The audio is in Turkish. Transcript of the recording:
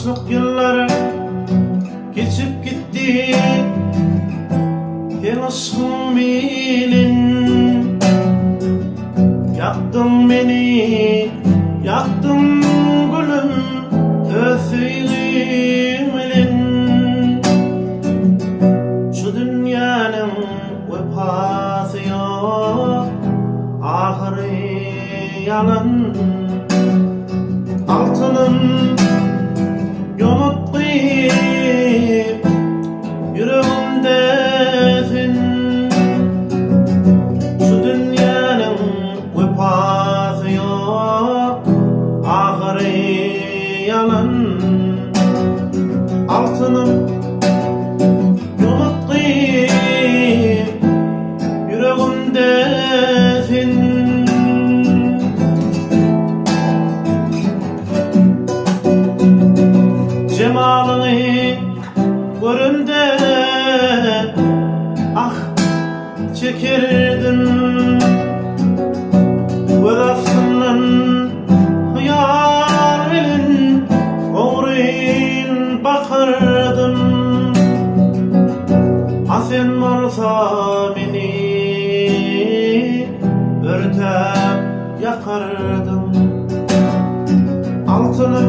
Gençlik yılları geçip gitti, gel aşkım bilin. Yaktın beni, yaktın gülüm, öfeğim bilin. Şu dünyanın vefası yok, ahırı yalan. Altınım yonut kıyıp yüreğimdesin. Şu dünyanın vefası yok, ahırı yalan. Altınım yonut kıyıp yüreğimdesin. Cemalını görümde ah çekirdim. Göz aslından hıyal elin oğrun bakardım. Sen olsa beni örtüp yakardım. Altını